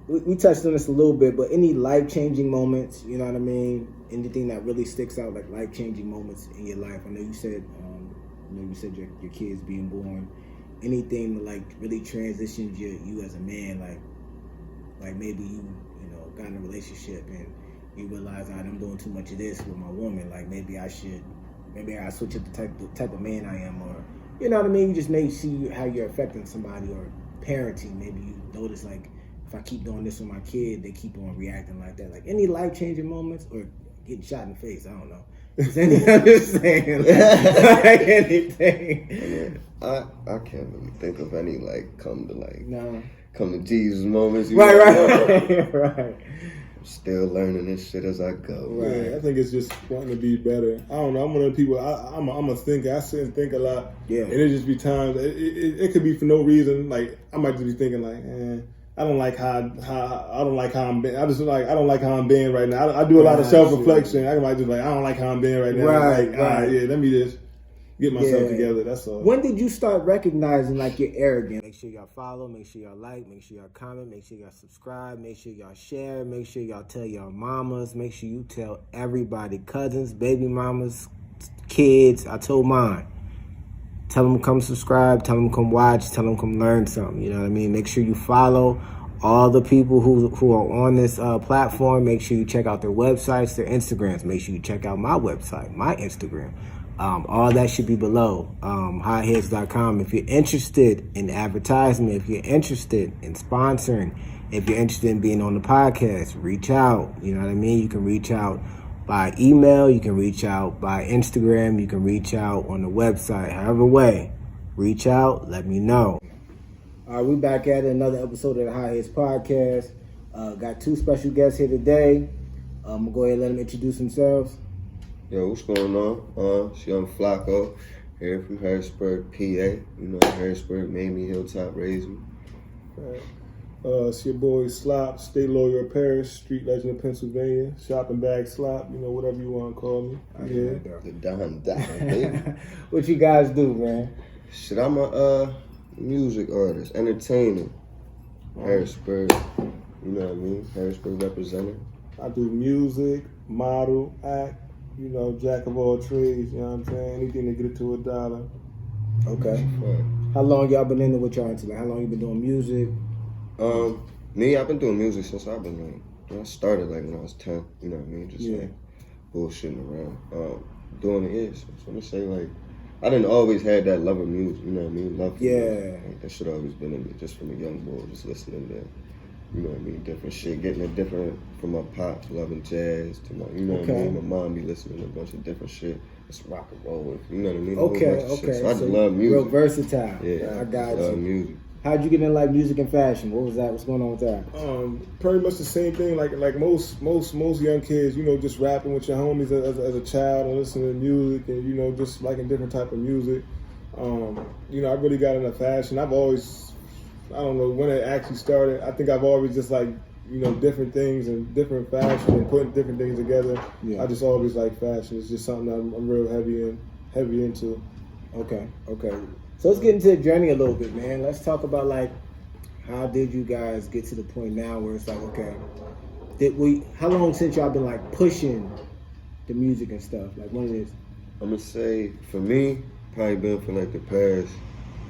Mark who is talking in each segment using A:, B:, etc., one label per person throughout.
A: We touched on this a little bit, but any life-changing moments, you know what I mean? Anything that really sticks out, like life-changing moments in your life? I know you said, your kids being born. Anything that like really transitions you as a man, like maybe you got in a relationship and you realize, I'm doing too much of this with my woman. Like maybe I switch up the type of man I am, or you know what I mean. You just may see how you're affecting somebody, or parenting. Maybe you notice like if I keep doing this with my kid, they keep on reacting like that. Like any life changing moments, or getting shot in the face. I don't know. I'm just saying, like anything.
B: I can't really think of any come
A: No.
B: Come to Jesus moments.
A: Right.
B: I'm still learning this shit as I go.
C: Right. Yeah, I think it's just wanting to be better. I don't know. I'm one of the people. I'm a thinker. I sit and think a lot.
A: Yeah.
C: And it just be times. It could be for no reason. Like I might just be thinking like, I don't like how I'm being. I don't like how I'm being right now. I do a lot of self-reflection. I might just I don't like how I'm being right now.
A: Right.
C: All right, yeah, let me just get myself together. That's all.
A: When did you start recognizing like you're arrogant? Make sure y'all follow. Make sure y'all like. Make sure y'all comment. Make sure y'all subscribe. Make sure y'all share. Make sure y'all tell y'all mamas. Make sure you tell everybody, cousins, baby mamas, kids. I told mine. Tell them come subscribe. Tell them come watch. Tell them come learn something. You know what I mean? Make sure you follow all the people who are on this platform. Make sure you check out their websites, their Instagrams. Make sure you check out my website, my Instagram. All that should be below. Hotheads.com. If you're interested in advertisement, if you're interested in sponsoring, if you're interested in being on the podcast, reach out. You know what I mean? You can reach out by email, you can reach out by Instagram, you can reach out on the website. However way, reach out, let me know. All right, we back at another episode of the Hotheads Podcast. Got two special guests here today. I'm going to go ahead and let them introduce themselves.
B: Yo, what's going on? It's Young Flacco here from Harrisburg, PA. You know, Harrisburg made me, Hilltop raised me.
C: Right. It's your boy Slop, State Lawyer of Paris, Street Legend of Pennsylvania, Shopping Bag Slop, whatever you want to call me.
B: The Don, baby.
A: What you guys do, man?
B: Shit, I'm a music artist, entertainer. Harrisburg, you know what I mean? Harrisburg representing.
C: I do music, model, act, jack of all trades, you know what I'm saying? Anything to get it to $1.
A: Okay. How long y'all been into what y'all into? Like, how long you been doing music?
B: Me, I've been doing music since I've been I started when I was 10, you know what I mean? Just bullshitting around. Doing it is. So I'm gonna say I didn't always have that love of music, you know what I mean? Love for music. That shit always been in me, just from a young boy, just listening to, you know what I mean, different shit, getting it different from my pops, loving jazz, to my, you know what I mean? My mom be listening to a bunch of different shit. It's rock and roll, you know what I mean?
A: Okay.
B: So I just love music.
A: Real versatile.
B: Yeah,
A: I got you.
B: Love music.
A: How'd you get in music and fashion? What was that? What's going on with that?
C: Pretty much the same thing. Like most young kids, just rapping with your homies as a child and listening to music and just liking different type of music. I really got into fashion. I've always, I don't know when it actually started. I think I've always just different things and different fashion and putting different things together. Yeah. I just always like fashion. It's just something I'm real heavy into.
A: Okay. So let's get into the journey a little bit, man. Let's talk about how did you guys get to the point now where it's how long since y'all been pushing the music and stuff? When it is?
B: I'm gonna say for me, probably been for the past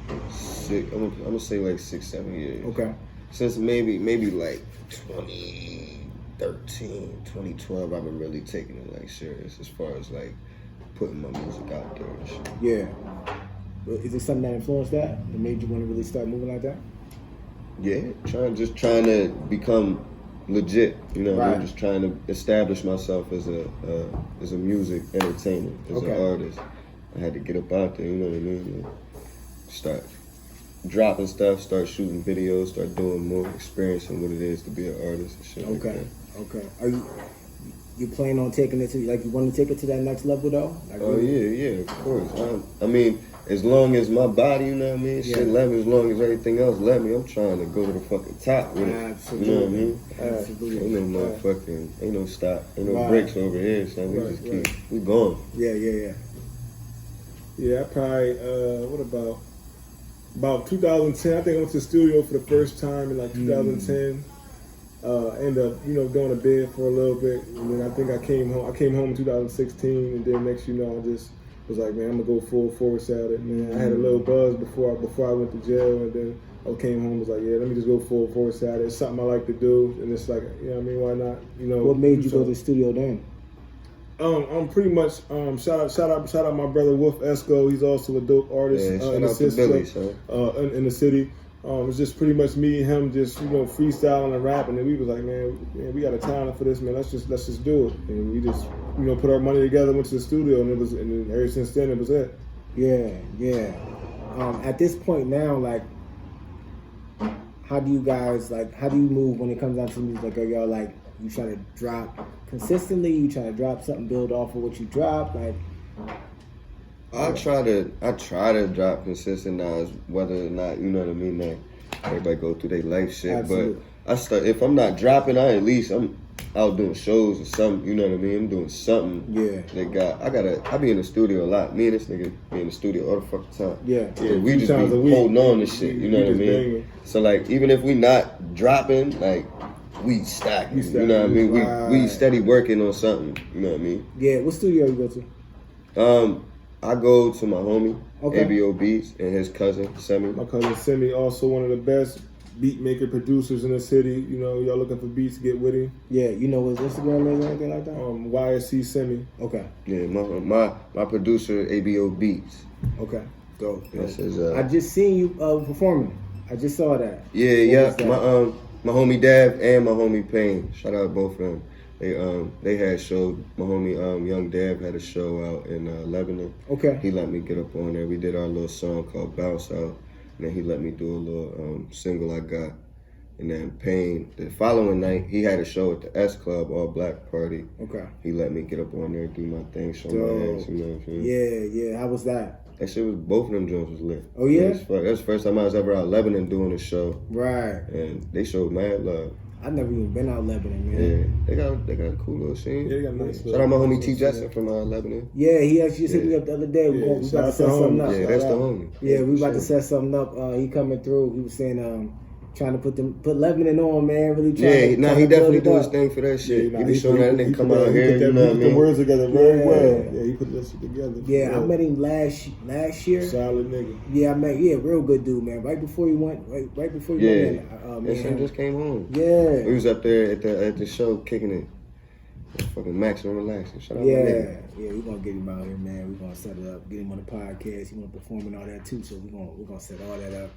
B: I'm gonna say 6-7 years.
A: Okay.
B: Since maybe 2013, 2012, I've been really taking it serious as far as putting my music out there and shit.
A: Yeah. Is it something that influenced that made you want to really start moving like that?
B: Yeah, trying to become legit. You know,
A: right.
B: I'm just trying to establish myself as a music entertainer, as an artist. I had to get up out there. You know what I mean? And start dropping stuff, start shooting videos, start doing more, experiencing what it is to be an artist and shit.
A: Okay. Are you plan on taking it to you want to take it to that next level though?
B: Yeah, of course. I mean, as long as my body, you know what I mean, shit let me, as long as everything else let me, I'm trying to go to the fucking top with it.
A: Absolutely.
B: You know what I mean?
A: Absolutely.
B: Ain't no motherfucking, ain't no stop, ain't no breaks over here, so we just keep, we going.
C: Yeah, I probably, what about about 2010. I think I went to the studio for the first time in like 2010. Ended up, doing a bid for a little bit, and then I think I came home. I came home in 2016, and then next, I just was like, man, I'm gonna go full force at it. Man, I had a little buzz before I went to jail, and then I came home and was like, yeah, let me just go full force at it. It's something I like to do, and it's like, why not?
A: What made you go to the studio then?
C: I'm pretty much shout out my brother Wolf Esco. He's also a dope artist in the system, in the city. It's just pretty much me and him just freestyling and rapping, and we was like, man, we got a talent for this, man. Let's just do it, and we just put our money together, went to the studio, and then ever since then it was it.
A: Yeah. At this point now, like, how do you move when it comes down to music? Like, are y'all like, you try to drop consistently? You try to drop something, build off of what you drop? Like,
B: I try to drop consistent now, whether or not, you know what I mean, that everybody go through their life shit.
A: Absolutely.
B: But if I'm not dropping, I'm out doing shows or something, you know what I mean? I'm doing something.
A: Yeah.
B: I be in the studio a lot. Me and this nigga be in the studio all the fucking time.
A: Yeah.
B: We just be holding on to shit, you know what I mean?
C: Banging.
B: So like, even if we not dropping, like, we stacking, you know what I mean? We steady working on something, you know what I mean?
A: Yeah. What studio you go to?
B: I go to my homie,
A: Okay.
B: ABO Beats, and his cousin, Semi.
C: My cousin Semi, also one of the best beat maker producers in the city. Y'all looking for beats, get with him.
A: Yeah, you know his Instagram is or anything like that?
C: YSC Semi.
A: Okay.
B: Yeah, my producer, ABO Beats.
A: Okay. Go.
B: That's his,
A: I just seen you performing. I just saw that.
B: Yeah. My homie Dav and my homie Payne. Shout out both of them. They had shows. My homie Young Dab had a show out in Lebanon.
A: Okay.
B: He let me get up on there. We did our little song called Bounce Out. And then he let me do a little single I got. And then Payne, the following night, he had a show at the S Club, all black party.
A: Okay.
B: He let me get up on there, do my thing, show my ass, you know what I'm saying?
A: Yeah. How was that?
B: That shit was, both of them joints was lit.
A: Oh, yeah?
B: That's the first time I was ever out Lebanon doing a show.
A: Right.
B: And they showed mad love.
A: I've never even been out Lebanon, man.
B: Yeah, they got a cool little scene.
C: Yeah, they got a nice.
B: Shout out my homie T. Jessup from Lebanon.
A: Yeah, he actually just hit me up the other day. We about to set something up.
B: Yeah, that's the homie.
A: Yeah, we about to set something up. He coming through. He was saying, trying to put Lebanon on, man. Really trying.
B: Yeah, he definitely do his thing for that shit.
C: Yeah,
B: he be showing that nigga come out here.
C: You
B: know what I
C: mean? He put the words together very well. Yeah, he put that shit together.
A: Yeah, I met him last year.
C: Solid nigga.
A: Yeah, real good dude, man. Right before he went, right before he went in.
B: That shit just came home.
A: Yeah.
B: We was up there at the show kicking it. Fucking maximum relaxing. Shout out my
A: Yeah,
B: nigga.
A: we gonna get him out here, man. We gonna set it up, get him on the podcast. He wanna perform and all that too, so we gonna set all that up.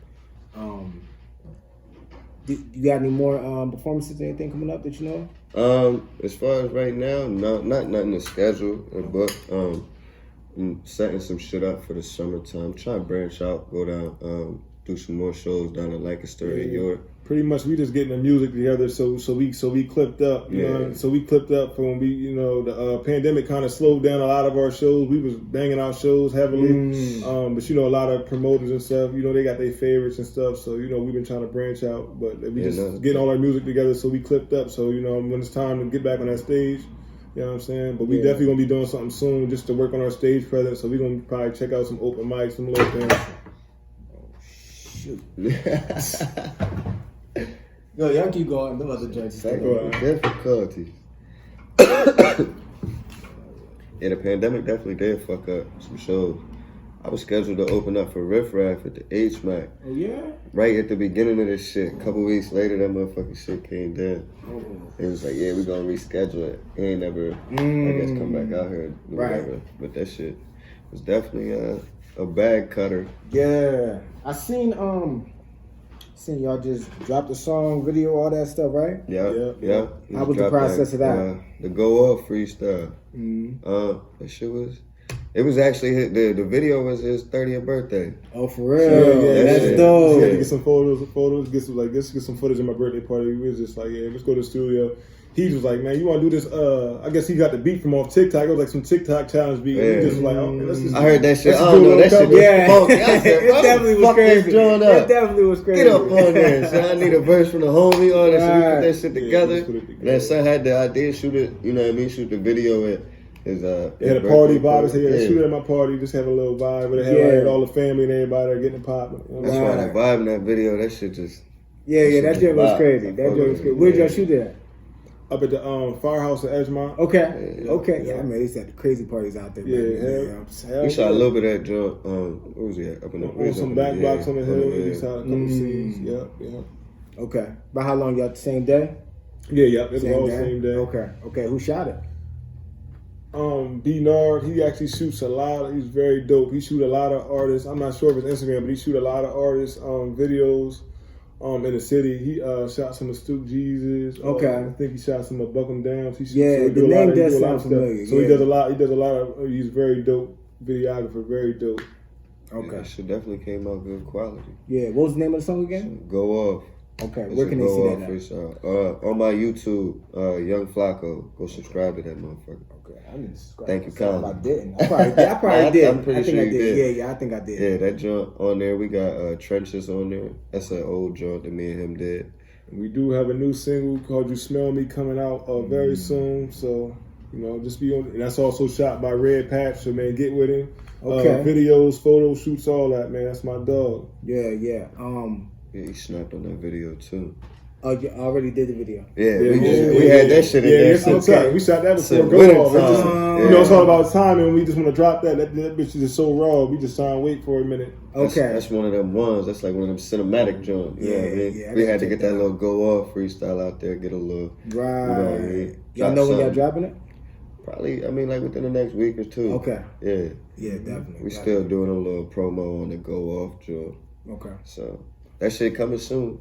A: You got any more performances or anything coming up that you know?
B: As far as right now, no, nothing to schedule or book. I'm setting some shit up for the summertime. Trying to branch out, go down, do some more shows down in Lancaster and York.
C: Pretty much, we just getting the music together, so we clipped up. You know, so we clipped up for when the pandemic kind of slowed down a lot of our shows. We was banging out shows heavily, but a lot of promoters and stuff, they got their favorites and stuff. So we've been trying to branch out, but we just getting all our music together. So we clipped up. So when it's time to get back on that stage, you know what I'm saying. But we definitely gonna be doing something soon just to work on our stage presence. So we gonna probably check out some open mics, some little things.
A: Shoot. Yo, y'all keep going. Them other joints.
B: Difficulties. Yeah, the pandemic definitely did fuck up some shows. I was scheduled to open up for Riff Raff at the HMAC.
A: Oh, yeah?
B: Right at the beginning of this shit. A couple weeks later, that motherfucking shit came down. It was like, yeah, we gonna reschedule it. He ain't never, I guess, come back out here. Whatever. But that shit was definitely a bag cutter.
A: Yeah. I seen y'all just dropped the song, video, all that stuff, right?
B: Yeah.
A: How was the process of that?
B: The Go Off freestyle. That shit was. It was actually the video was his 30th birthday.
A: Oh, for real?
C: Yeah,
A: that's dope.
C: Yeah, get some photos, get some footage of my birthday party. We was just like, yeah, let's go to the studio. He was like, man, you want to do this? I guess he got the beat from off TikTok. It was like some TikTok challenge beat.
B: Yeah.
C: He just was like, oh, let's just.
B: I heard that shit.
C: I
B: don't know, that shit was funky. I said,
A: it definitely was crazy.
B: It
A: definitely was crazy.
B: Get up on there. So I need a verse from the homie, all that shit. We put that shit together.
C: Yeah,
B: And then son had the idea, shoot it, you know what I mean, shoot the video at
C: It had a party vibe. They shoot at my party, just have a little vibe. But it had like, all the family and everybody there getting popping.
B: That's why that vibe in that video, that shit just.
A: That joint was crazy. That joint was crazy. Where'd y'all shoot it at?
C: Up at the firehouse in Edgemont.
A: Okay. Yeah, man, they said the crazy parties out there.
B: We shot a little bit of that joint. Where was he at? Up in the
C: on some back blocks on the hill. We shot a couple scenes. Yeah.
A: Okay. But how long y'all the same day?
C: Yeah. It was all the same day.
A: Okay. Who shot it?
C: B Nard, he actually shoots a lot. He's very dope. He shoot a lot of artists. I'm not sure if it's Instagram, but he shoot a lot of artists videos in the city. He shot some of Stoop Jesus. I think he shot some of Buckham Downs. So
A: the name does sound familiar.
C: So he does a lot. He does a lot of. He's very dope videographer. Very dope.
B: Okay, that shit definitely came out good quality.
A: Yeah, what was the name of the song again?
B: Go Off.
A: Okay, where can they see that
B: now? On my YouTube, Young Flacco. Go subscribe to that motherfucker.
A: Okay, I need to subscribe.
B: Thank you, Colin.
A: I didn't. I probably did.
B: I'm pretty sure you did.
A: Yeah, I think I did.
B: Yeah, that joint on there. We got Trenches on there. That's an old joint that me and him did.
C: We do have a new single called "You Smell Me" coming out very soon. So just be on. And that's also shot by Red Patch. So man, get with him. Okay. Videos, photo shoots, all that, man. That's my dog.
A: Yeah.
B: Yeah, he snapped on that video too.
A: Oh, you already did the video.
B: Yeah, we had that shit in there.
C: Yeah, we shot that before Go Off. It's all about timing. We just want to drop that. That bitch is just so raw. We just trying to wait for a minute.
A: Okay.
B: That's one of them ones. That's like one of them cinematic joints. You know what I mean? We had to get that little Go Off freestyle out there, get a little.
A: Right. You know what I mean? Y'all know when y'all dropping it?
B: Probably, like within the next week or two.
A: Okay.
B: Yeah.
A: Yeah, definitely.
B: We still doing a little promo on the Go Off joint.
A: Okay.
B: So that shit coming soon.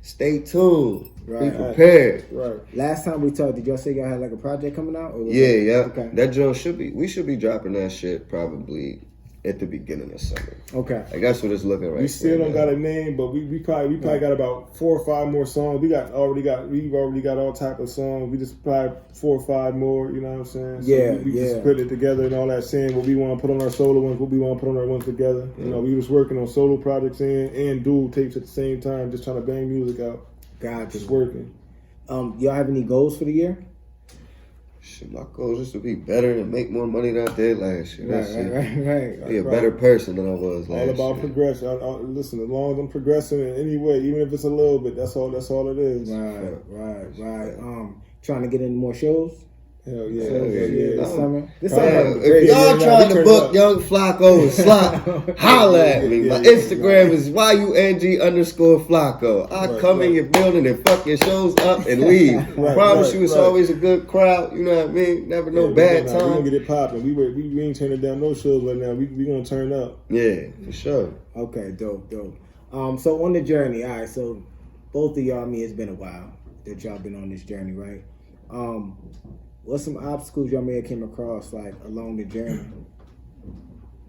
B: Stay tuned.
A: Right.
B: Be prepared.
C: Right.
A: Last time we talked, did y'all say y'all had like a project coming out? Or
B: Yeah.
A: Okay.
B: That joint we should be dropping that shit probably at the beginning of summer.
A: Okay.
B: Like that's what it's looking like.
C: We still don't got a name, but we probably got about 4 or 5 more songs. We've already got all type of songs. We just probably 4 or 5 more. You know what I'm saying? So we just put it together and all that. Saying what we want to put on our solo ones, what we want to put on our ones together. Yeah. We was working on solo projects and dual tapes at the same time, just trying to bang music out.
A: Gotcha.
C: Just working.
A: Y'all have any goals for the year?
B: Shit, my goal is to be better and make more money than I did last year.
A: Right.
B: Be a better person than I was last year.
C: All about progression. Listen, as long as I'm progressing in any way, even if it's a little bit, that's all it is.
A: Right. Trying to get into more shows?
C: Hell yeah.
A: This summer.
B: If y'all trying to book Young Flacco and Slot, holla at me. My Instagram is YUNG_Flacco. I come in your building and fuck your shows up and leave. Promise you, it's always a good crowd. You know what I mean? Never no bad time.
C: We gonna get it popping. We ain't turning down no shows right now. We gonna turn up.
B: Yeah, for sure.
A: Okay, dope. So on the journey, all right. So both of y'all, it's been a while that y'all been on this journey, right? What's some obstacles y'all may have came across like along the journey?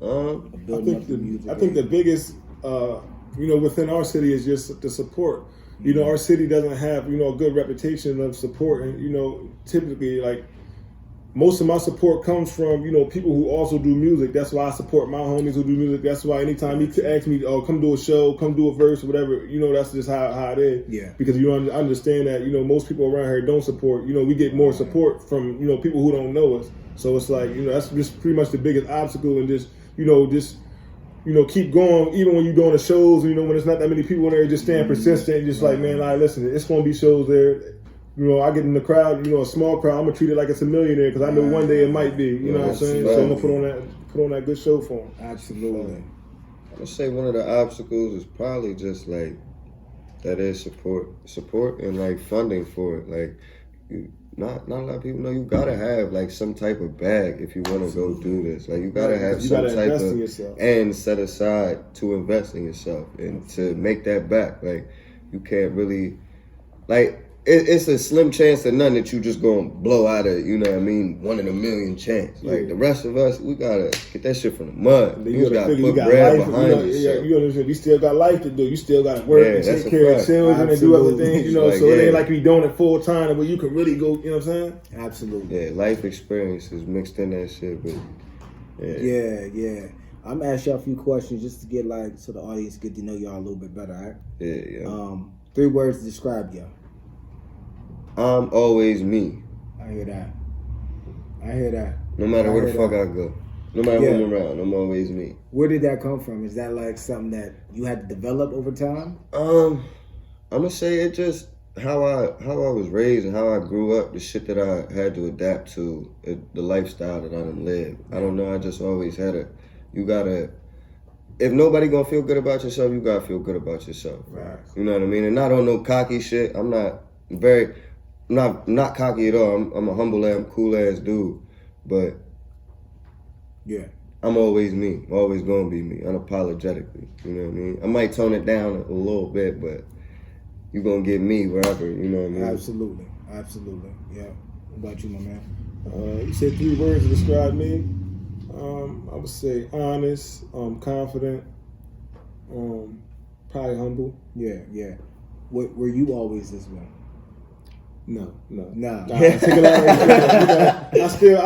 C: I think the biggest, within our city is just the support. Our city doesn't have, a good reputation of support, and typically like most of my support comes from, people who also do music. That's why I support my homies who do music. That's why anytime you ask me, oh, come do a show, come do a verse or whatever, that's just how it is.
A: Yeah.
C: Because you understand that, most people around here don't support. We get more support from, people who don't know us. So it's like, that's just pretty much the biggest obstacle, and just keep going, even when you're doing the shows, when there's not that many people in there, just staying persistent, and just like, man, listen, it's going to be shows there. I get in the crowd, a small crowd, I'm going to treat it like it's a millionaire because I know one day it might be, you know what I'm saying? So I'm going to put on that good show for them.
A: Absolutely.
B: I'm going to say one of the obstacles is probably just like, that is support and like funding for it. Like, not a lot of people know you got to have like some type of bag if you want to go do this. Like you got to have some type of and set aside to invest in yourself and to make that back. Like you can't really, like, it's a slim chance to none that you just gonna blow out of, 1 in a million chance. Like the rest of us, we gotta get that shit from the mud. You gotta put bread behind yourself.
C: You understand? We still got life to do. You still gotta work and take care of children and do other things, so it ain't like we doing it full time where you can really go, you know what I'm saying?
A: Absolutely.
B: Yeah, life experiences mixed in that shit, but
A: yeah. I'm gonna ask y'all a few questions just to get so the audience get to know y'all a little bit better, all right?
B: Yeah.
A: 3 words to describe y'all.
B: I'm always me.
A: I hear that.
B: No matter where the fuck
A: that.
B: I go. No matter who I'm around, I'm always me.
A: Where did that come from? Is that like something that you had to develop over time?
B: I'm gonna say it just how I was raised and how I grew up, the shit that I had to adapt to, the lifestyle that I done lived. I don't know, I just always had if nobody gonna feel good about yourself, you gotta feel good about yourself.
A: Right.
B: You know what I mean? And not on no cocky shit. I'm not cocky at all. I'm a humble ass, cool ass dude. But
A: yeah,
B: I'm always me. Always gonna be me, unapologetically. You know what I mean? I might tone it down a little bit, but you gonna get me wherever, you know what I mean?
A: Absolutely. Yeah. What about you, my man?
C: You said 3 words to describe me. I would say honest, confident, probably humble.
A: Yeah. Were you always this way?
C: No.
A: Nah.
C: I'm still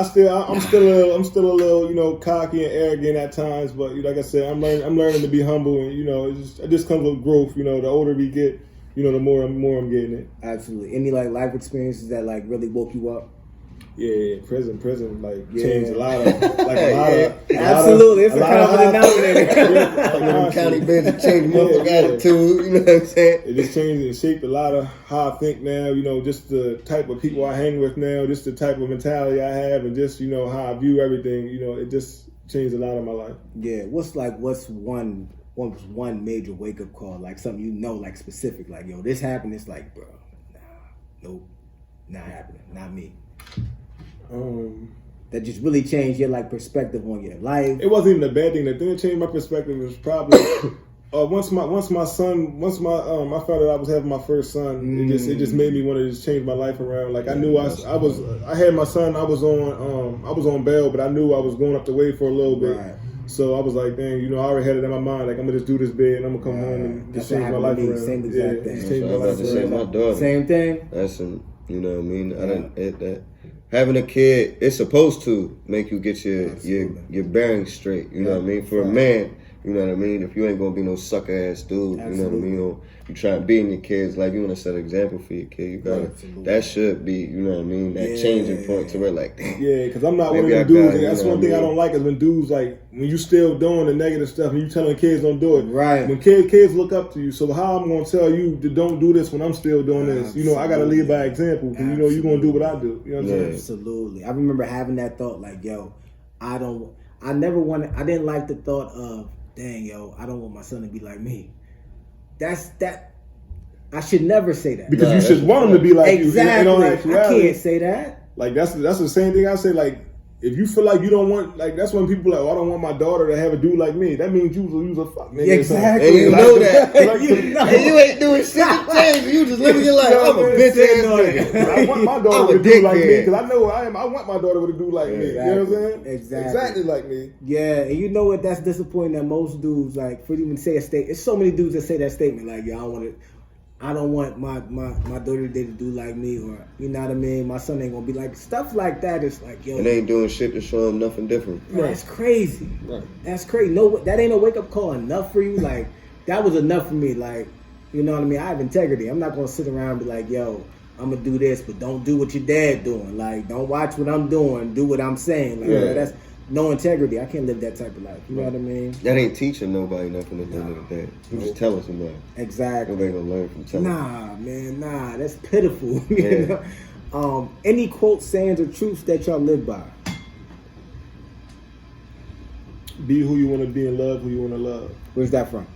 C: a little, you know, cocky and arrogant at times. But like I said, I'm learning to be humble, and you know, it just comes with growth. You know, the older we get, you know, the more I'm getting it.
A: Absolutely. Any like life experiences that like really woke you up?
C: Yeah, prison, like changed a lot of,
A: Absolutely, it's a common denominator.
B: County bench changed motherfucking attitude. You know what I'm saying?
C: It just changed and shaped a lot of how I think now. You know, just the type of people I hang with now, just the type of mentality I have, and just, you know, how I view everything. You know, it just changed a lot of my life.
A: Yeah. What's one major wake up call? Like something you know, like specific, like yo, this happened. It's like, bro, nope, not happening, not me. That just really changed your like perspective on your life.
C: It wasn't even a bad thing. The thing that changed my perspective was probably once I found out I was having my first son. It just made me want to just change my life around. Like I knew I had my son. I was on bail, but I knew I was going up the way for a little bit.
A: Right.
C: So I was like, dang, you know, I already had it in my mind. Like I'm gonna just do this bid and I'm gonna come home and just change my life around.
A: Same exact thing.
C: Just change my life
B: around. My daughter.
A: Same thing.
B: That's you know what I mean. Having a kid, it's supposed to make you get your bearings straight. You know what I mean? For a man, you know what I mean? If you ain't gonna be no sucker ass dude, you know what I mean? You try to be in your kids, like you wanna set an example for your kid. You gotta, that should be, you know what I mean? That changing point to where like, damn.
C: Yeah, because I'm not one of them dudes. That's one thing I don't like is when dudes like, when you still doing the negative stuff and you telling kids don't do it.
A: Right.
C: When kids look up to you, so how I'm gonna tell you to don't do this when I'm still doing this? You know, I gotta lead by example because you know you're gonna do what I do. You know what I'm saying?
A: Absolutely. I remember having that thought like, yo, I didn't like the thought of, dang, yo, I don't want my son to be like me. I should never say that.
C: Because you should want him to be like you.
A: Exactly. I can't say that.
C: Like that's the same thing I say. Like if you feel like you don't want, like that's when people like, oh, I don't want my daughter to have a dude like me. That means you a fuck nigga.
A: Exactly.
B: And you know that.
A: And
B: you ain't doing shit to change. You just living your life. I'm a bitch ass nigga.
C: I want my daughter with a dude like me because I know I am. I want my daughter with a dude like me.
A: Exactly.
C: You know what I'm saying?
A: Exactly
C: like me.
A: Yeah, and you know what? That's disappointing that most dudes, like, for even say a statement. It's so many dudes that say that statement, like, yo, I don't want my daughter to do like me, or you know what I mean. My son ain't gonna be like stuff like that. It's like, yo,
B: and they ain't doing shit to show him nothing different.
A: That's crazy.
C: Right.
A: That's crazy. No, that ain't a wake up call enough for you. Like that was enough for me. Like, you know what I mean. I have integrity. I'm not gonna sit around and be like, yo, I'm gonna do this, but don't do what your dad doing. Like, don't watch what I'm doing. Do what I'm saying. Like, that's no integrity. I can't live that type of life. You know what I mean?
B: That ain't teaching nobody nothing at the end of the day. You just telling somebody.
A: Exactly.
B: Nobody gonna learn from telling.
A: Nah, that's pitiful. You know? Any quotes, sayings, or truths that y'all live by?
C: Be who you want to be and love who you want to love.
A: Where's that from?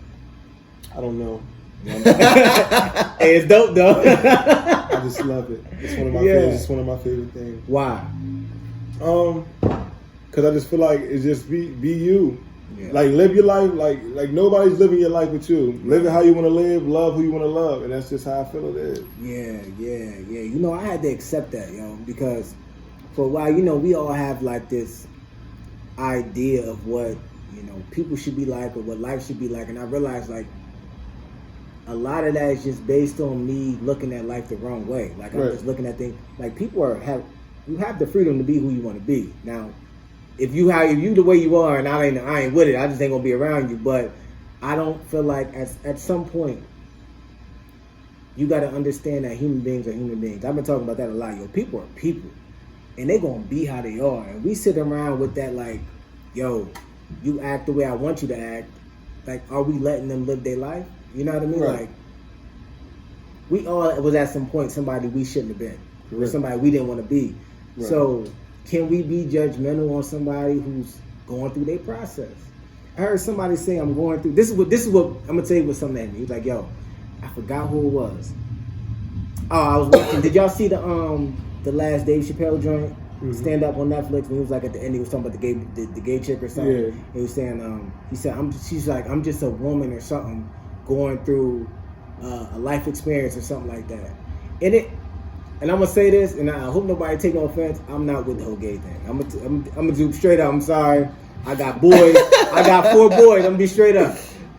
C: I don't know.
A: Hey, it's dope though.
C: I just love it. It's one of my favorites. It's one of my favorite things.
A: Why?
C: Because I just feel like it's just be you.
A: Yeah.
C: Like live your life like nobody's living your life with you. Live it how you want to live, love who you want to love, and that's just how I feel it is.
A: Yeah. You know, I had to accept that, yo, because for a while, you know, we all have like this idea of what, you know, people should be like or what life should be like, and I realized like a lot of that is just based on me looking at life the wrong way. Like I'm just looking at things like you have the freedom to be who you want to be. Now, if you the way you are, and I ain't with it, I just ain't gonna be around you. But I don't feel like at some point you got to understand that human beings are human beings. I've been talking about that a lot. Yo, people are people. and they gonna be how they are. And we sit around with that like, yo, you act the way I want you to act. Like, are we letting them live their life? You know what I mean?
C: Right.
A: Like, we all was at some point somebody we shouldn't have been, or somebody we didn't want to be.
C: Right.
A: So, can we be judgmental on somebody who's going through their process? I heard somebody say, "I'm going through." This is what I'm gonna tell you. What something at me. He was like, "Yo, I forgot who it was." Oh, I was watching. Did y'all see the last Dave Chappelle joint? Stand up on Netflix, and he was like at the end he was talking about the gay chick or something.
C: Yeah.
A: He was saying she's like I'm just a woman or something going through a life experience or something like that. And I'm gonna say this, and I hope nobody take no offense. I'm not with the whole gay thing. I'm gonna do straight up. I'm sorry. I got boys. I got 4 boys. I'm gonna be straight up.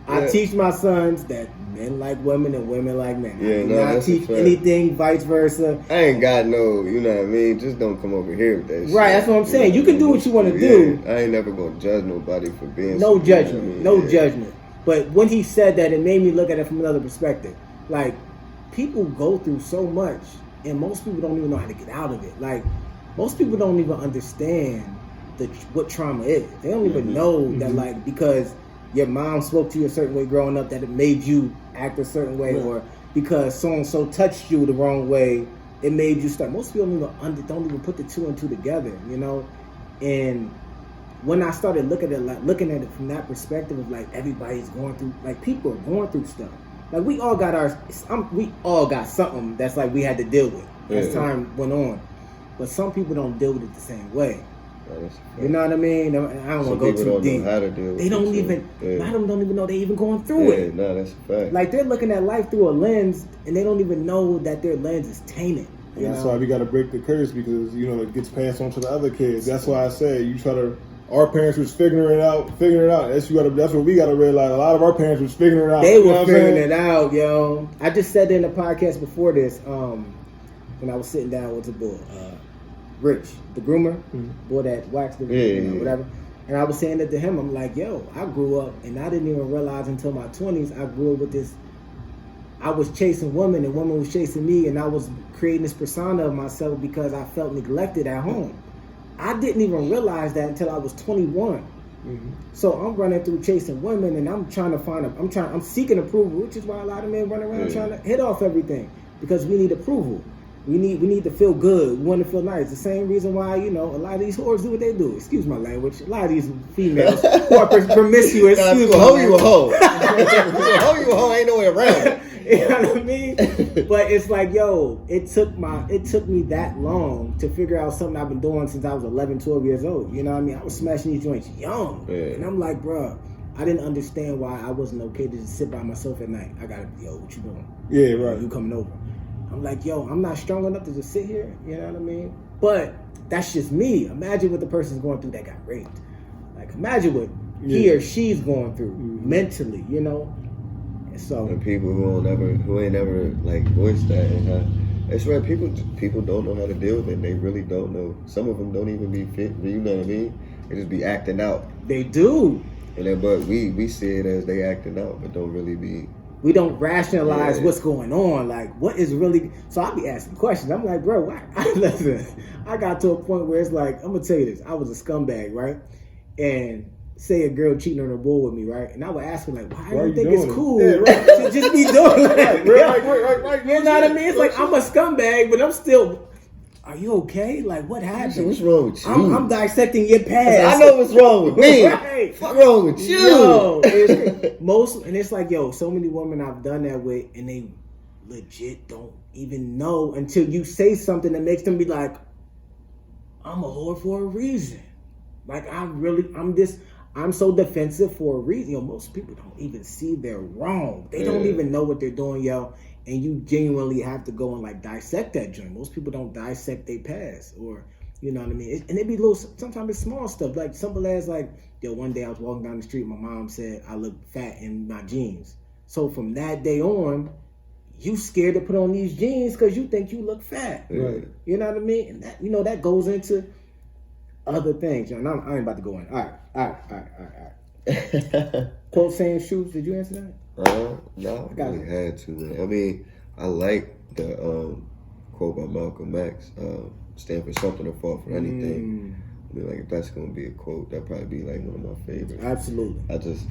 A: I teach my sons that men like women and women like men.
B: Yeah,
A: I do
B: no,
A: not
B: that's
A: teach
B: a fact.
A: anything vice versa.
B: I ain't got no, you know what I mean? Just don't come over here with that shit.
A: Right, that's what I'm saying. You can do what you want to do.
B: I ain't never gonna judge nobody for being
A: No
B: something, you know
A: judgment.
B: what I mean?
A: No
B: Yeah.
A: judgment. But when he said that, it made me look at it from another perspective. Like, people go through so much, and most people don't even know how to get out of it. Like, most people don't even understand what trauma is. They don't even know that, like, because your mom spoke to you a certain way growing up, that it made you act a certain way, or because so-and-so touched you the wrong way, it made you start. Most people don't even put the 2 and 2 together, you know? And when I started looking at it from that perspective of like everybody's going through, like people are going through stuff. Like we all got something that's like we had to deal with as time went on. But some people don't deal with it the same way. You know what I mean? I don't want to go too deep.
B: Know how to deal with
A: they don't even. A lot of them don't even know they even going through it.
B: No, that's a fact.
A: Like they're looking at life through a lens, and they don't even know that their lens is tainted.
C: And that's why we got to break the curse, because it gets passed on to the other kids. That's why I say our parents was figuring it out. That's what we got to realize. A lot of our parents was figuring it out.
A: They were figuring it out, yo. I just said in the podcast before this, when I was sitting down with the boy, Rich, the groomer, boy that waxed the whatever. And I was saying that to him. I'm like, yo, I grew up, and I didn't even realize until my 20s, I grew up with this. I was chasing women, and women was chasing me, and I was creating this persona of myself because I felt neglected at home. I didn't even realize that until I was 21. So I'm running through chasing women, and I'm trying to I'm seeking approval, which is why a lot of men run around trying to hit off everything, because we need approval. We need to feel good. We want to feel nice. The same reason why, a lot of these whores do what they do. Excuse my language. A lot of these females who are promiscuous.
B: You a hoe, you a hoe. You a hoe, ain't no way around it.
A: You know what I mean? But it's like, yo, it took me that long to figure out something I've been doing since I was 11, 12 years old. You know what I mean? I was smashing these joints young. And I'm like, bro, I didn't understand why I wasn't okay to just sit by myself at night. I gotta, yo, what you doing?
C: Yeah, right.
A: You coming over? I'm like, yo, I'm not strong enough to just sit here. You know what I mean? But that's just me. Imagine what the person's going through that got raped. Like, imagine what he or she's going through mentally, So,
B: and people who ain't never like voiced that, and it's right. People don't know how to deal with it. They really don't know. Some of them don't even be fit. You know what I mean? They just be acting out.
A: They do.
B: And then, but we see it as they acting out, but don't really be.
A: We don't rationalize what's going on. Like, what is really... So I'll be asking questions. I'm like, bro, why? Listen, I got to a point where it's like, I'm going to tell you this. I was a scumbag, right? And say a girl cheating on her boy with me, right? And I would ask her, like, why do you think it's cool to just be doing that?
C: Right.
A: You know what I mean? It's like, I'm a scumbag, but I'm still... Are you okay? Like, what happened?
B: What's wrong with you?
A: I'm dissecting your past.
B: I know what's wrong with me.
A: Right.
B: What's wrong with you?
A: Yo, it's like, yo, so many women I've done that with, and they legit don't even know until you say something that makes them be like, I'm a whore for a reason. Like, I'm so defensive for a reason. Most people don't even see they're wrong. They don't even know what they're doing, yo. And you genuinely have to go and like dissect that joint. Most people don't dissect their past, or you know what I mean. And it be sometimes it's small stuff, like simple as like, yo, one day I was walking down the street, my mom said I look fat in my jeans. So from that day on, you scared to put on these jeans because you think you look fat.
C: Right.
A: You know what I mean? And that that goes into other things. I ain't about to go in. All right. Quote saying shoes. Did you answer that?
B: No, I really had to, man. I mean, I like the quote by Malcolm X, stand for something or fall for anything. I mean, like, if that's gonna be a quote, that'd probably be like one of my favorites.
A: Absolutely.
B: Because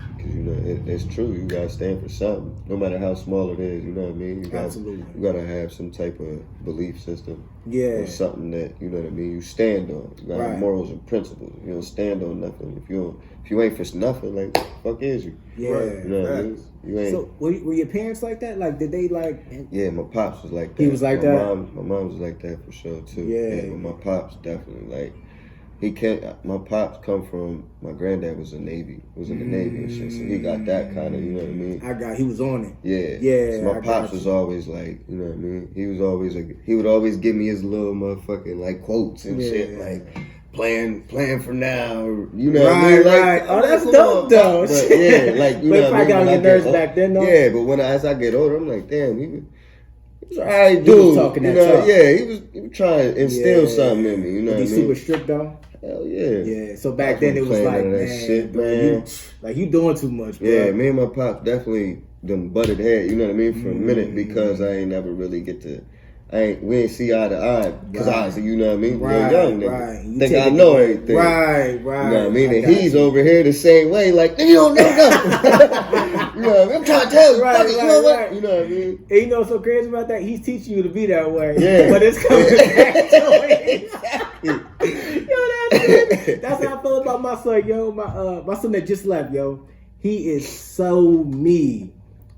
B: it's true. You gotta stand for something, no matter how small it is. You know what I mean?
A: Absolutely.
B: You gotta have some type of belief system.
A: Yeah.
B: Or something that, you know what I mean, you stand on. You gotta have morals and principles. You don't stand on nothing. If you ain't for nothing, like, what the fuck is you?
A: Yeah.
B: You know what I mean? You ain't.
A: So were your parents like that? Like, did they like?
B: Yeah, my pops was like that.
A: He was like
B: my
A: that.
B: My mom was like that for sure too.
A: Yeah.
B: But my pops definitely like. He can't. My pops come from. My granddad was in the Navy and shit. So he got that kind of. You know what I mean?
A: He was on it.
B: Yeah.
A: Yeah.
B: So my pops was always like. You know what I mean? He was always like. He would always give me his little motherfucking like quotes and shit like. Plan for now, you know what I mean? Like,
A: right. Oh, that's dope, though.
B: But yeah, like, you know what I mean?
A: Got on your nerves back then, though.
B: Yeah, but as I get older, I'm like, damn, he was all right, dude.
A: He was talking that talk.
B: Yeah, he was trying to instill something in me, you know what I mean?
A: Was he super strict, though?
B: Hell yeah.
A: Yeah, so back then it was like, man, you doing too much, bro.
B: Yeah, me and my pops definitely them butted head, you know what I mean, for a minute because I ain't never really we ain't see eye to eye because obviously, you know what I mean?
A: Right,
B: You're young,
A: right.
B: Think I know everything.
A: Right.
B: You know what I mean? And he's over here the same way, like, you don't know nothing. You know what I mean? I'm trying to tell you,
A: right,
B: you know what? You know what I mean?
A: And you know what's so crazy about that? He's teaching you to be that way.
B: Yeah.
A: But it's coming back to it. Yo, that's how I feel about my son, yo. My son that just left, yo. He is so me.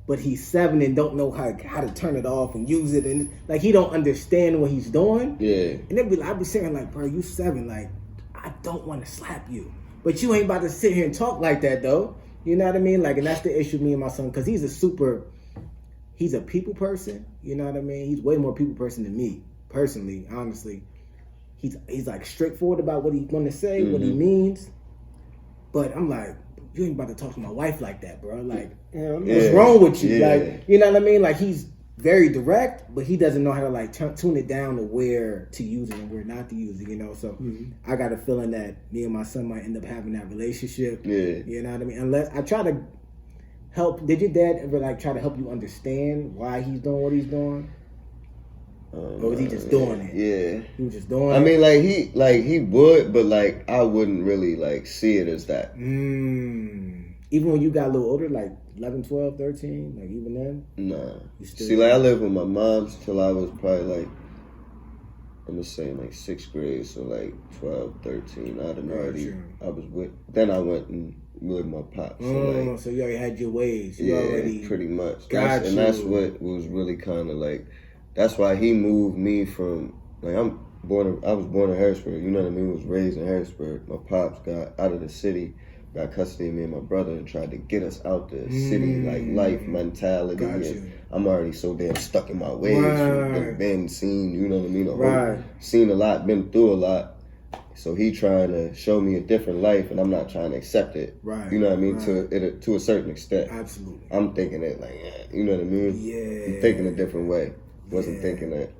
A: But he's 7 and don't know how to turn it off and use it, and like he don't understand what he's doing.
B: Yeah. And
A: I'd be saying like, bro, you 7, like I don't want to slap you, but you ain't about to sit here and talk like that though. You know what I mean? Like, and that's the issue with me and my son because he's a people person. You know what I mean? He's way more people person than me personally. Honestly, he's like straightforward about what he's going to say, what he means. But I'm like, you ain't about to talk to my wife like that, bro. Like, what's wrong with you?
B: Yeah.
A: Like, you know what I mean? Like, he's very direct, but he doesn't know how to like tune it down to where to use it and where not to use it. You know, so I got a feeling that me and my son might end up having that relationship.
B: Yeah,
A: you know what I mean. Unless I try to help. Did your dad ever like try to help you understand why he's doing what he's doing? Or was he just doing it?
B: Yeah,
A: he was just doing it.
B: I mean, he would, but like I wouldn't really like see it as that.
A: Even when you got a little older, like 11, 12, 13, like even then?
B: Nah. See, like I lived with my mom's till I was probably like, I'm gonna say like 6th grade, so like 12, 13. I don't know. I was with. Then I went and with my pops.
A: So you already had your ways. You already
B: pretty much.
A: And
B: that's what was really kind of like. That's why he moved me from like I was born in Harrisburg. You know what I mean? Was raised in Harrisburg. My pops got out of the city. Got custody of me and my brother and tried to get us out the city, like life mentality. And I'm already so damn stuck in my ways. Been seen, you know what I mean? Seen a lot, been through a lot. So he trying to show me a different life, and I'm not trying to accept it. You know what I mean? To a certain extent.
A: Absolutely.
B: I'm thinking it like, you know what I mean?
A: Yeah.
B: I'm thinking a different way. Wasn't thinking that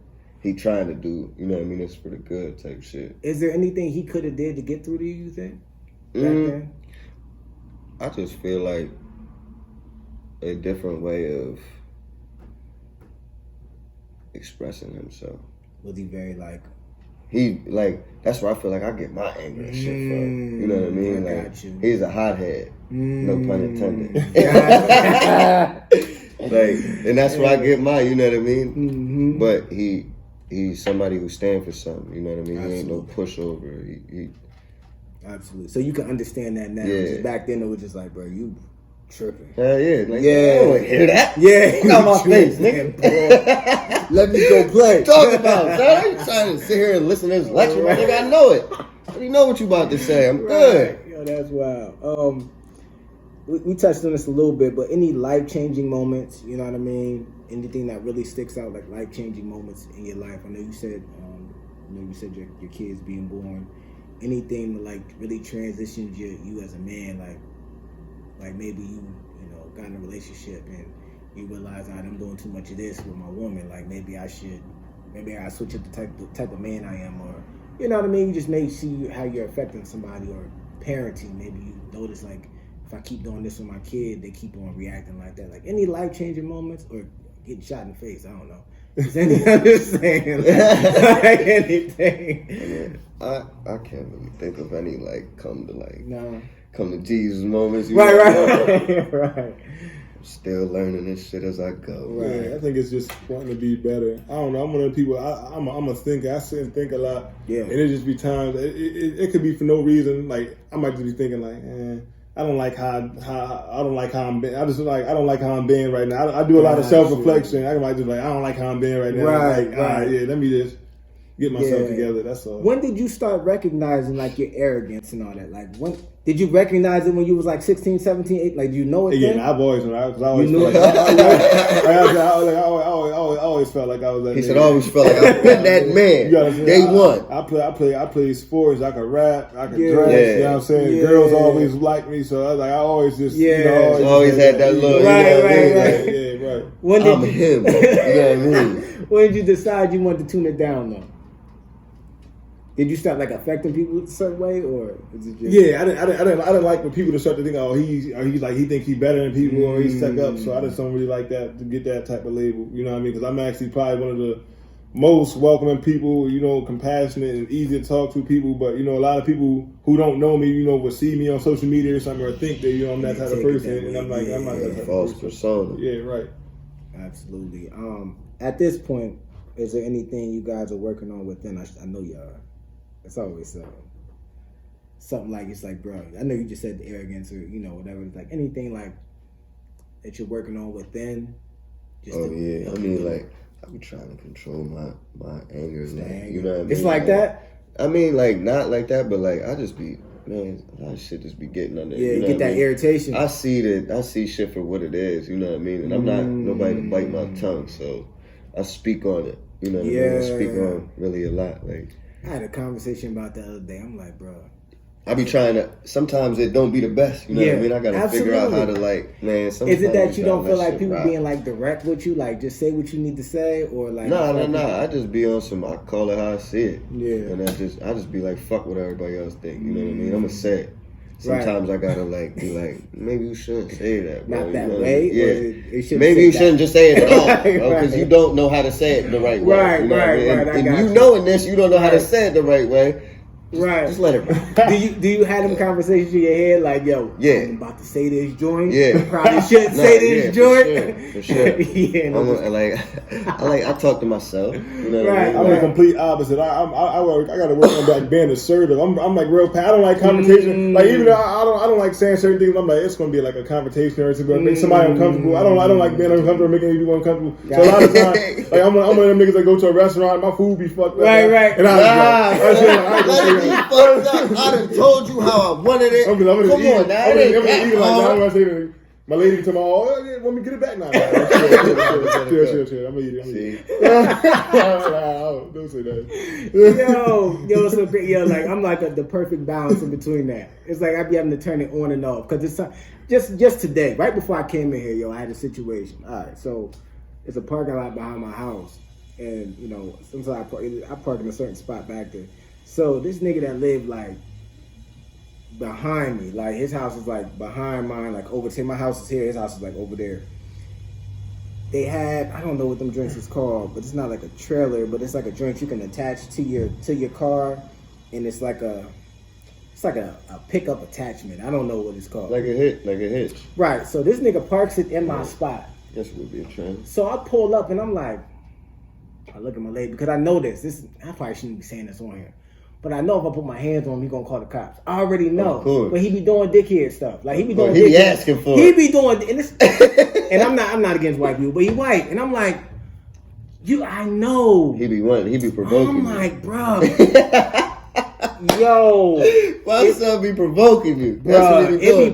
B: he trying to do, you know what I mean? It's for the good type shit.
A: Is there anything he could have did to get through to you think? Back then?
B: I just feel like a different way of expressing himself.
A: Was he very like?
B: He like that's where I feel like I get my anger and shit from. You know what I mean? Like he's a hothead. No pun intended. Like, and that's where I get my. You know what I mean? But he's somebody who stands for something. You know what I mean? He ain't no pushover. He
A: Absolutely. So you can understand that now.
B: Yeah.
A: Back then it was just like, bro, you tripping.
B: Hell yeah. Like, I don't want to hear that.
A: Yeah.
B: Get out my face, nigga.
A: Let me go play.
B: Talk about it, son. I ain't trying to sit here and listen to this lecture. Nigga, I know it. I already know what you about to say. I'm good.
A: Yo, that's wild. We touched on this a little bit, but any life-changing moments, you know what I mean? Anything that really sticks out, like life-changing moments in your life? I know you said, your kids being born. Anything that like really transitions you as a man, like maybe you got in a relationship and you realize I'm doing too much of this with my woman. Like maybe I switch up the type of man I am, or you know what I mean. You just may see how you're affecting somebody, or parenting. Maybe you notice like if I keep doing this with my kid, they keep on reacting like that. Like any life changing moments, or getting shot in the face. I don't know. I'm just saying, like anything.
B: I can't really think of any like come
A: No.
B: to Jesus moments.
A: Right.
B: I'm still learning this shit as I go.
C: Right. I think it's just wanting to be better. I don't know. I'm one of the people. I'm a thinker. I sit and think a lot.
A: Yeah.
C: And it just be times. It could be for no reason. Like I might just be thinking like, I don't like how I don't like how I'm being. I don't like how I'm being right now. I do a lot of self reflection. I might just like I don't like how I'm being right now.
A: Right.
C: All right, yeah. Let me just get myself together. That's all.
A: When did you start recognizing like your arrogance and all that? Like when did you recognize it when you was like 16, 17, 8? Like do you know it?
C: Yeah,
A: then?
C: I've always known. I always
A: You
C: felt
A: knew
C: like I always felt like I was that.
B: He
C: nigga.
B: said, I always felt like I've been that man.
C: You gotta say,
B: Day one.
C: I play sports. I could rap. I could
A: Yeah.
C: dress.
B: Yeah.
C: You know what I'm saying?
A: Yeah.
C: Girls always liked me, so I was like, I always just
B: Always had that look.
A: Right,
B: you know what I mean?
A: right.
B: Like,
C: Yeah, right.
A: When did
B: I'm
A: you,
B: him. You know what I mean?
A: when did you decide you wanted to tune it down though? Did you start like affecting people a certain way, or is it just
C: Yeah, I didn't like when people to start to think, oh, he's like he think he's better than people or he's stuck up. So I just don't really like that to get that type of label. You know what I mean? Because I'm actually probably one of the most welcoming people. You know, compassionate and easy to talk to people. But you know, a lot of people who don't know me, you know, will see me on social media or something or think that I'm that type of person, and I'm like, I'm not that type
B: False
C: of person.
B: persona.
C: Yeah, right.
A: Absolutely. At this point, is there anything you guys are working on within? I know you are. It's always something like it's like, bro. I know you just said the arrogance or whatever. It's like anything like that you're working on within.
B: I mean, like I be trying to control my anger. Like, you know what I mean?
A: It's like that.
B: I mean, like not like that, but like I just be a lot of shit just be getting under.
A: Yeah,
B: you know
A: get
B: what
A: that
B: I mean?
A: irritation.
B: I see shit for what it is. You know what I mean? And I'm not nobody to bite my tongue, so I speak on it. You know what I mean? I speak on really a lot. Like
A: I had a conversation about that the other day. I'm like, bro.
B: I be trying to. Sometimes it don't be the best. You know what I mean? I gotta figure out how to like, man.
A: Is it that you don't feel like people
B: rock.
A: being like direct with you, like just say what you need to say, or like?
B: No. I just be on some. I call it how I see it.
A: Yeah.
B: And I just be like, fuck what everybody else think. You know what I mean? I'ma say it. Sometimes I gotta like be like, maybe you shouldn't say that, bro.
A: Not that
B: you know
A: way.
B: Yeah.
A: It
B: Maybe you shouldn't just say it at all, because
A: Right.
B: you don't know how to say it the right way.
A: Right,
B: you know what I mean?
A: right. I
B: And
A: got
B: you
A: you.
B: knowing this, you don't know how to say it the right way.
A: Right.
B: Just let it rock.
A: Do you have them conversations in your head like, yo,
B: Yeah.
A: I'm about to say this joint.
B: Yeah.
A: Probably shouldn't say this joint.
B: For sure.
A: Yeah. No,
B: I talk to myself. You know what
A: Right.
B: I mean?
C: I'm the complete opposite. I got to work on like being assertive. I'm like real. I don't like confrontation. Like even though I don't like saying certain things. I'm like it's gonna be like a confrontation or it's gonna make somebody uncomfortable. I don't like being uncomfortable, making people uncomfortable. So a lot of times, like I'm one of them niggas that go to a restaurant, my food be fucked up.
A: Right.
C: And I
B: Fucked up. I done told you how I wanted it.
C: I'm gonna
B: Come
C: eat.
B: on, now.
C: I'm
B: It ain't
C: gonna eat it
B: that
C: like that. I'm
B: hard.
C: gonna say to my lady to my want me to get it back now. Chill. I'm gonna eat it.
B: See?
C: Don't say that.
A: yo, like I'm like the perfect balance in between that. It's like I be having to turn it on and off because it's just today, right before I came in here, yo, I had a situation. All right, so it's a parking lot behind my house, and sometimes I park in a certain spot back there. So this nigga that lived like behind me, like his house is like behind mine, like over to my house is here, his house is like over there. They had, I don't know what them drinks is called, but it's not like a trailer, but it's like a drink you can attach to your car, and it's like a pickup attachment. I don't know what it's called.
B: Like a hitch.
A: Right. So this nigga parks it in my spot.
B: Guess it would be a trend.
A: So I pull up and I'm like, I look at my lady because I know this. I probably shouldn't be saying this on here. But I know if I put my hands on him, he gonna call the cops. I already know.
B: Of course.
A: But he be doing dickhead stuff. Like he be doing.
B: He be
A: dickhead.
B: asking for
A: He
B: it.
A: be doing, and I'm not against white people, but he white, and I'm like, I know.
B: He be provoking.
A: I'm like, bro, yo,
B: Why son be provoking you? That's
A: bro,
B: what he be doing.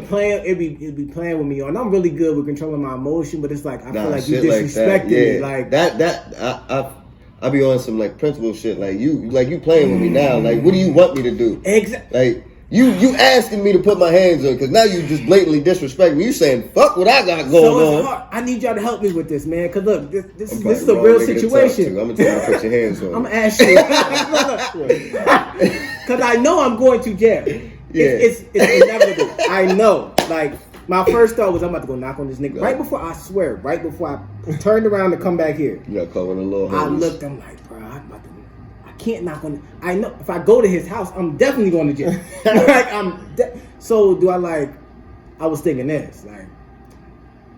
A: it be playing with me, and I'm really good with controlling my emotion, but it's like I feel like you
B: shit
A: disrespecting me,
B: like
A: like
B: that. I be on some like principle shit. Like you playing with me now. Like what do you want me to do?
A: Exactly.
B: Like you asking me to put my hands on because now you just blatantly disrespect me. You saying fuck what I got going
A: So it's
B: on.
A: hard. I need y'all to help me with this, man. Cause look, this
B: I'm
A: is a
B: probably
A: real
B: wrong nigga to talk
A: situation.
B: to. I'm gonna tell you to put your hands on.
A: I'm
B: me.
A: asking, cause I know I'm going to jail.
B: Yeah.
A: It's inevitable. I know. Like My first thought was I'm about to go knock on this nigga. Right before I turned around to come back here.
B: You got caught with a little homies.
A: I looked, I'm like, bro, I can't knock on. I know if I go to his house, I'm definitely going to jail. So do I I was thinking this, like,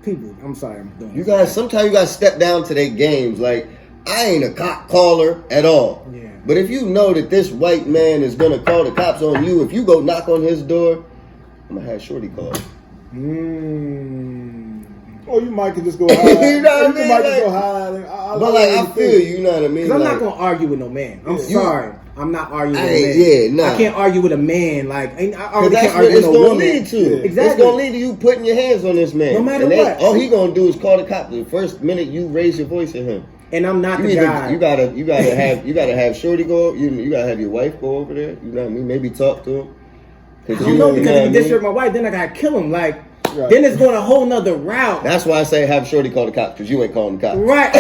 A: people, I'm sorry, I'm doing
B: You guys, sometimes you gotta step down to their games. Like, I ain't a cop caller at all.
A: Yeah.
B: But if you know that this white man is gonna call the cops on you, if you go knock on his door, I'm gonna have Shorty call.
C: Or you might just go hide.
B: You know what I mean?
C: You might just go hide.
B: I feel you know what I mean?
A: Because I'm not gonna argue with no man. I'm sorry. I'm not arguing with a man.
B: Yeah, nah.
A: I can't argue with a man. Like, I already
B: that's
A: can't
B: what
A: argue
B: it's
A: with no
B: gonna
A: woman.
B: lead to.
A: Yeah. Exactly.
B: It's gonna lead to you putting your hands on this man.
A: No matter
B: and
A: what.
B: All he gonna do is call the cops the first minute you raise your voice at him.
A: And I'm not the guy.
B: You gotta have Shorty go. You gotta have your wife go over there. You know what I mean? Maybe talk to him.
A: I don't know, because if he disrespect my wife, then I gotta kill him. Like, then it's going a whole nother route.
B: That's why I say have Shorty call the cops, because you ain't calling the cops.
A: Right.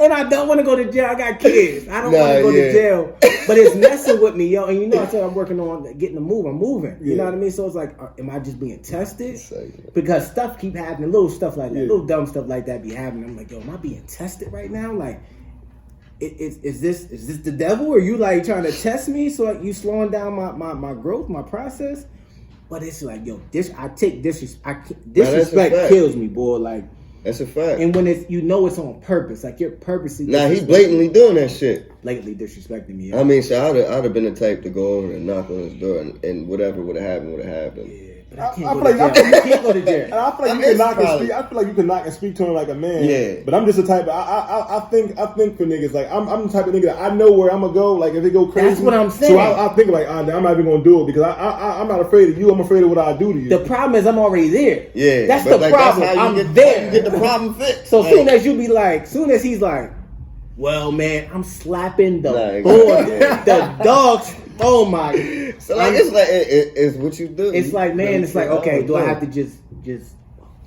A: And I don't want to go to jail. I got kids. I don't want to go to jail. But it's messing with me, yo. And you know, I said I'm working on getting the move. I'm moving. You know what I mean? So it's like, am I just being tested? Because stuff keep happening. Little stuff like that. Little dumb stuff like that be happening. I'm like, yo, am I being tested right now? Like, is this the devil? Or you like trying to test me? So like, you slowing down my growth, my process? But it's like, yo, disrespect kills me, boy. Like,
B: that's a fact.
A: and when it's it's on purpose, like you're purposely.
B: Nah, he blatantly doing that shit.
A: Blatantly disrespecting me.
B: I mean, so I'd have been the type to go over and knock on his door, and whatever would have happened would have happened.
A: Yeah, but I can't go to jail. You can't go to jail.
C: And I feel like you can knock and speak. I feel like you can knock and speak to him like a man.
B: Yeah.
C: But I'm just the type. I think for niggas like I'm the type of nigga that I know where I'm gonna go. Like if they go crazy,
A: That's what I'm saying.
C: So I think like I'm not even gonna do it because I'm not afraid of you. I'm afraid of what I do to you.
A: The problem is I'm already there.
B: Yeah,
A: that's the problem. I'm there.
B: You get the problem fixed.
A: So soon as you be like, soon as he's like, well, man, I'm slapping the boy, the dogs. Oh my!
B: So like it's what you do.
A: It's like, man, it's like, okay, do I have to just?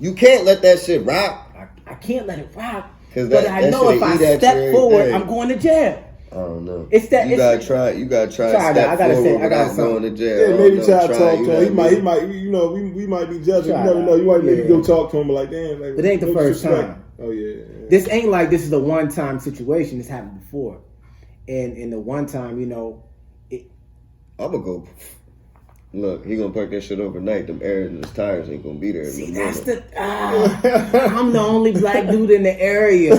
B: You can't let that shit rock.
A: I can't let it rock.
B: But
A: I know if I step forward, I'm going to jail.
B: I don't know.
A: It's that
B: you gotta try. You gotta try. Step forward without going to jail.
C: Yeah, maybe try to talk to him. He might. You know, we might be judging. You never know. You might maybe go talk to him, but like, damn, like,
A: it ain't the first time.
C: Oh yeah.
A: This ain't like this is a one-time situation. This happened before, and in the one time,
B: I'm gonna go. Look, he gonna park that shit overnight. Them air in his tires ain't gonna be there.
A: See, that's I'm the only black dude in the area.
B: I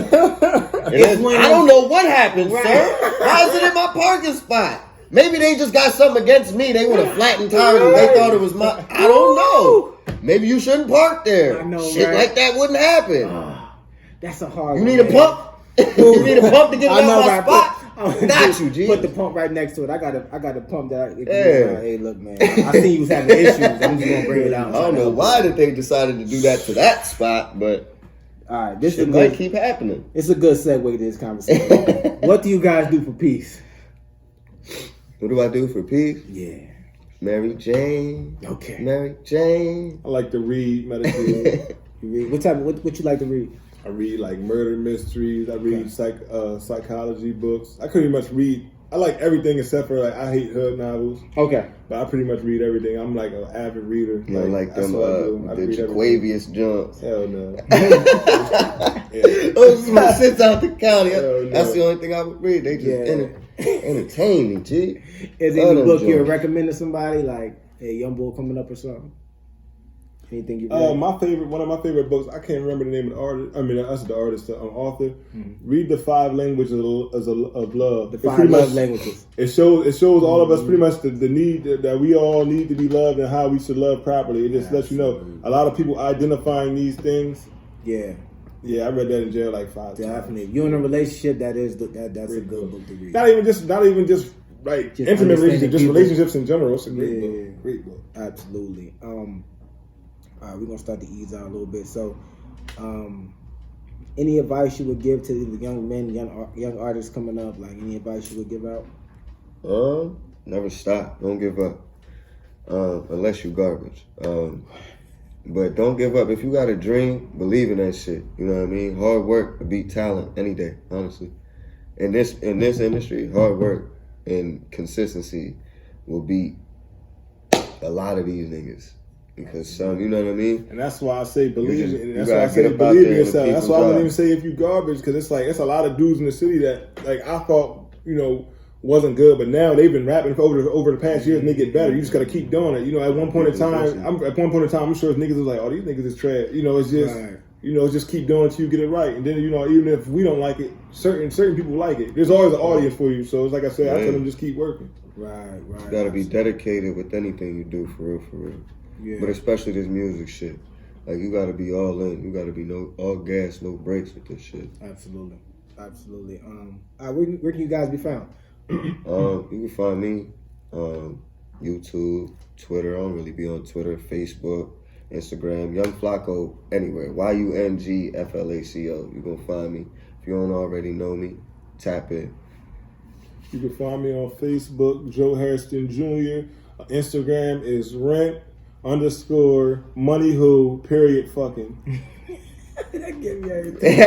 B: don't know what happened, sir. Why is it in my parking spot? Maybe they just got something against me. They would have flattened tires and they thought it was my. I don't know. Maybe you shouldn't park there.
A: I know,
B: shit like that wouldn't happen.
A: That's a hard.
B: You need a pump. You need a pump to get out my spot. Got you, G.
A: Put the pump right next to it. I got a pump that. Hey, look, man. I seen you was having issues. I'm just gonna bring it out.
B: I don't know why that they decided to do that to that spot, but
A: all right, this
B: shit might keep happening.
A: It's a good segue to this conversation. What do you guys do for peace?
B: What do I do for peace?
A: Yeah.
B: Mary Jane.
A: Okay.
B: Mary Jane.
C: I like to read, meditate.
A: You read what you like to read?
C: I read like murder mysteries. I read psychology books. I pretty much read. I like everything except for like I hate hood novels.
A: Okay.
C: But I pretty much read everything. I'm like an avid reader.
B: You like them the Jaquavius Jones.
C: Hell no.
B: Those are my shits out the county.
C: No.
B: That's the only thing I would read. They just entertain me, G.
A: Is there any book you would recommend to somebody, like a young boy coming up or something? Anything you read?
C: One of my favorite books. I can't remember the name of the artist. I mean, that's the artist, author. Mm-hmm. Read the 5 languages of love.
A: The 5 love languages.
C: It shows all of us pretty much the need that we all need to be loved and how we should love properly. It just lets you know a lot of people identifying these things.
A: Yeah.
C: Yeah, I read that in jail like 5 times.
A: Definitely. You in a relationship, that's a good book to read.
C: Not even just like just intimate relationships, just relationships in general. It's a great book. Great book.
A: Absolutely. All right, we're gonna start to ease out a little bit. So, any advice you would give to the young men, young artists coming up? Like any advice you would give out?
B: Never stop. Don't give up. Unless you garbage. But don't give up. If you got a dream, believe in that shit. You know what I mean? Hard work will beat talent any day, honestly. In this industry, hard work and consistency will beat a lot of these niggas. Because some, you know what I mean?
C: And that's why I say believe it.
B: You
C: That's why I
B: gotta
C: say
B: get up out
C: believe
B: there
C: in
B: and
C: yourself.
B: the
C: That's
B: people
C: why I wouldn't
B: drive.
C: even say if you garbage, because it's like it's a lot of dudes in the city that like I thought, you know, wasn't good, but now they've been rapping over the past years and they get better. You just gotta keep doing it. You know, at one point in time, I'm sure niggas was like, oh, these niggas is trash. You know, it's just you know, just keep doing it till you get it right. And then, you know, even if we don't like it, certain people like it. There's always an audience for you. So it's like I said, I tell them just keep working.
A: Right.
B: You gotta be dedicated with anything you do, for real.
A: Yeah.
B: But especially this music shit. Like, you gotta be all in. You gotta be all gas, no brakes with this shit.
A: Absolutely. Where can you guys be found?
B: You can find me YouTube, Twitter. I don't really be on Twitter, Facebook, Instagram, Young Flacco, anywhere. YUNGFLACO. You gonna find me. If you don't already know me, tap in.
C: You can find me on Facebook, Joe Hairston Jr. Instagram is rent_moneywho _fucking.
A: That gave me everything.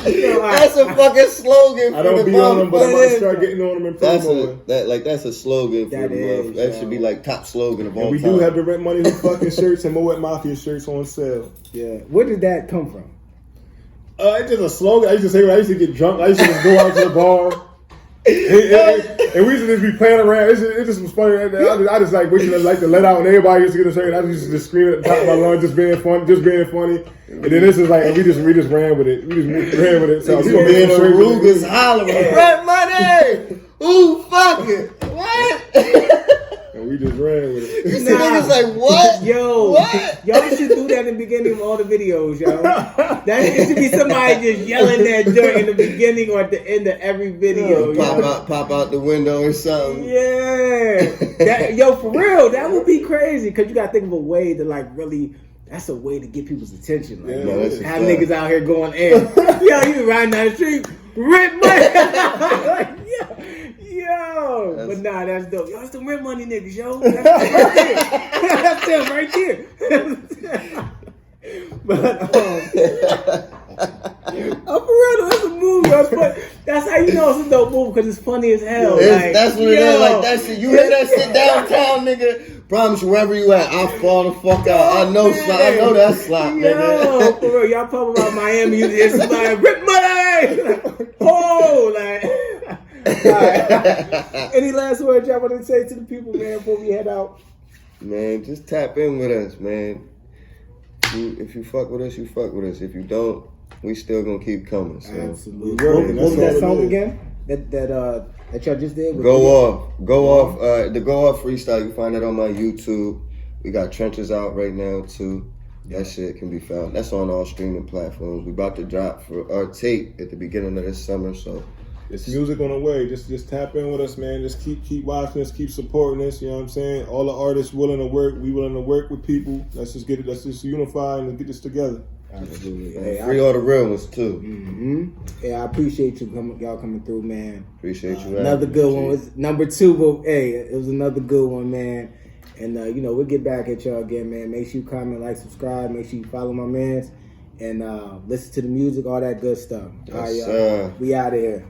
B: That's a fucking slogan.
C: I don't be on them, but I might start getting on them and promoting.
B: That's a slogan for
A: That
B: the
A: is,
B: month. That should be like top slogan of all
C: And we
B: time.
C: do have the Rent Money Who Fucking shirts and Moet Mafia shirts on sale.
A: Yeah. Where did that come from?
C: It's just a slogan. I used to say when I used to get drunk, I used to just go out to the bar. And we used to just be playing around. It just was funny. I just like wishing like to let out, and everybody used to get a shirt. And I used to just scream at the top of my lungs, just being funny. And then this is like we just ran with it. We just ran with it. So we
B: me and Ruger's hollering, Rent Money! Ooh, fuck it! What?
C: And we just ran with it.
B: You see niggas like, what?
A: Yo,
B: What?
A: y'all should do that in the beginning of all the videos, yo. That should be somebody just yelling that joint in the beginning or at the end of every video.
B: Pop out the window or something.
A: Yeah. Yo, for real, that would be crazy. Because you got to think of a way to, like, really... That's a way to get people's attention. Like, have niggas out here going in. Yo, you riding down the street, Rent Money. Yo. But nah, that's dope. Yo, it's the Rent Money niggas, yo. That's them right there. But, oh, for real, that's a move, yo. That's how you know it's a dope move, because it's funny as hell.
B: That's what it is. Like, that shit. You hear that shit downtown, nigga? Promise you, wherever you at, I'll fall the fuck out. I know that slap, nigga.
A: Yo, for real, y'all talking about Miami, it's like, Rent Money! Oh, like... Right. Any last words y'all want to say to the people, man, before we head out?
B: Man, just tap in with us, man. If you fuck with us, you fuck with us. If you don't, we still gonna keep coming. So.
A: Absolutely. What was that song again? That y'all just did?
B: Go off. The Go Off freestyle. You find that on my YouTube. We got Trenches out right now too. That shit can be found. That's on all streaming platforms. We about to drop for our tape at the beginning of this summer. So
C: it's music on the way. Just tap in with us, man. Just keep watching us, keep supporting us. You know what I'm saying? All the artists willing to work. We willing to work with people. Let's just get it. Let's just unify and get this together.
A: Absolutely.
B: Hey, free all the real ones too.
A: Mm-hmm. Yeah, I appreciate y'all coming through, man.
B: Appreciate you.
A: Another good one was number 2, but hey, it was another good one, man. And we'll get back at y'all again, man. Make sure you comment, like, subscribe. Make sure you follow my mans and listen to the music, all that good stuff.
B: Yes,
A: all right, y'all. We out of here.